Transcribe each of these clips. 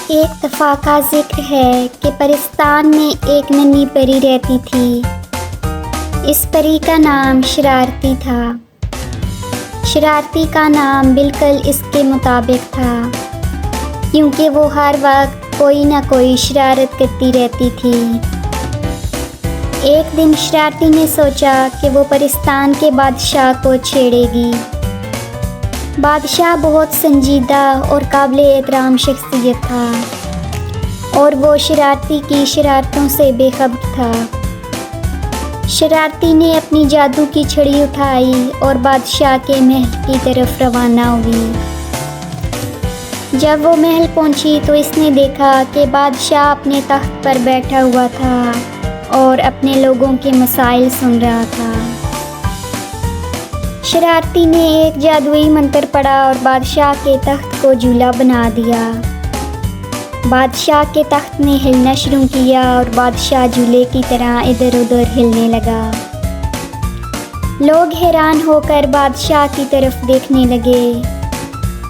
ایک دفعہ کا ذکر ہے کہ پرستان میں ایک ننھی پری رہتی تھی۔ اس پری کا نام شرارتی تھا۔ شرارتی کا نام بالکل اس کے مطابق تھا، کیونکہ وہ ہر وقت کوئی نہ کوئی شرارت کرتی رہتی تھی۔ ایک دن شرارتی نے سوچا کہ وہ پرستان کے بادشاہ کو چھیڑے گی۔ بادشاہ بہت سنجیدہ اور قابل احترام شخصیت تھا، اور وہ شرارتی کی شرارتوں سے بے خبر تھا۔ شرارتی نے اپنی جادو کی چھڑی اٹھائی اور بادشاہ کے محل کی طرف روانہ ہوئی۔ جب وہ محل پہنچی تو اس نے دیکھا کہ بادشاہ اپنے تخت پر بیٹھا ہوا تھا اور اپنے لوگوں کے مسائل سن رہا تھا۔ شرارتی نے ایک جادوئی منتر پڑھا اور بادشاہ کے تخت کو جھولا بنا دیا۔ بادشاہ کے تخت نے ہلنا شروع کیا اور بادشاہ جھولے کی طرح ادھر ادھر ہلنے لگا۔ لوگ حیران ہو کر بادشاہ کی طرف دیکھنے لگے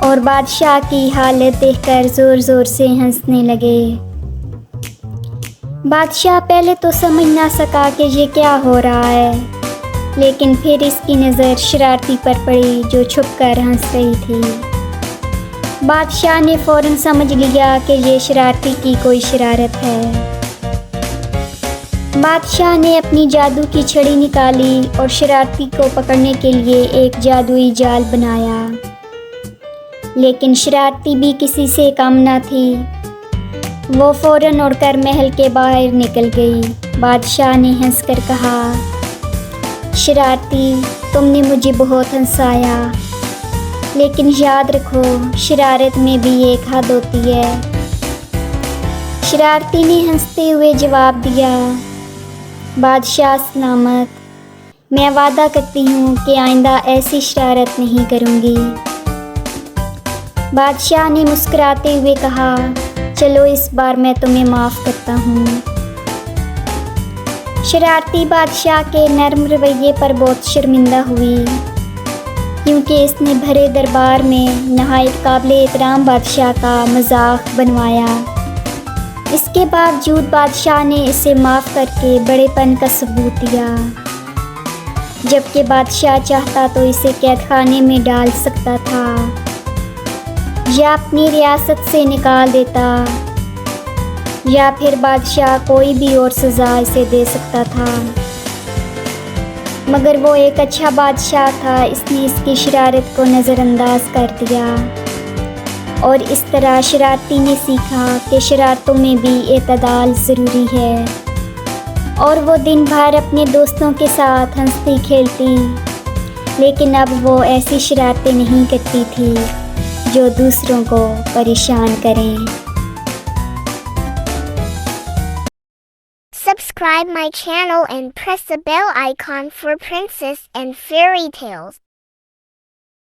اور بادشاہ کی حالت دیکھ کر زور زور سے ہنسنے لگے۔ بادشاہ پہلے تو سمجھ نہ سکا کہ یہ کیا ہو رہا ہے، لیکن پھر اس کی نظر شرارتی پر پڑی جو چھپ کر ہنس رہی تھی۔ بادشاہ نے فوراً سمجھ لیا کہ یہ شرارتی کی کوئی شرارت ہے۔ بادشاہ نے اپنی جادو کی چھڑی نکالی اور شرارتی کو پکڑنے کے لیے ایک جادوئی جال بنایا، لیکن شرارتی بھی کسی سے کم نہ تھی۔ وہ فوراً اڑ کر محل کے باہر نکل گئی۔ بادشاہ نے ہنس کر کہا، شرارتی، تم نے مجھے بہت ہنسایا، لیکن یاد رکھو شرارت میں بھی ایک حد ہوتی ہے۔ شرارتی نے ہنستے ہوئے جواب دیا، بادشاہ سلامت، میں وعدہ کرتی ہوں کہ آئندہ ایسی شرارت نہیں کروں گی۔ بادشاہ نے مسکراتے ہوئے کہا، چلو اس بار میں تمہیں معاف کرتا ہوں۔ شرارتی بادشاہ کے نرم رویے پر بہت شرمندہ ہوئی، کیونکہ اس نے بھرے دربار میں نہایت قابل احترام بادشاہ کا مذاق بنوایا۔ اس کے باوجود بادشاہ نے اسے معاف کر کے بڑے پن کا ثبوت دیا۔ جبکہ بادشاہ چاہتا تو اسے قید خانے میں ڈال سکتا تھا یا اپنی ریاست سے نکال دیتا، یا پھر بادشاہ کوئی بھی اور سزا اسے دے سکتا تھا، مگر وہ ایک اچھا بادشاہ تھا۔ اس نے اس کی شرارت کو نظر انداز کر دیا، اور اس طرح شرارتی نے سیکھا کہ شرارتوں میں بھی اعتدال ضروری ہے، اور وہ دن بھر اپنے دوستوں کے ساتھ ہنستی کھیلتی، لیکن اب وہ ایسی شرارتیں نہیں کرتی تھی جو دوسروں کو پریشان کریں۔ Subscribe my channel and press the bell icon for princess and fairy tales.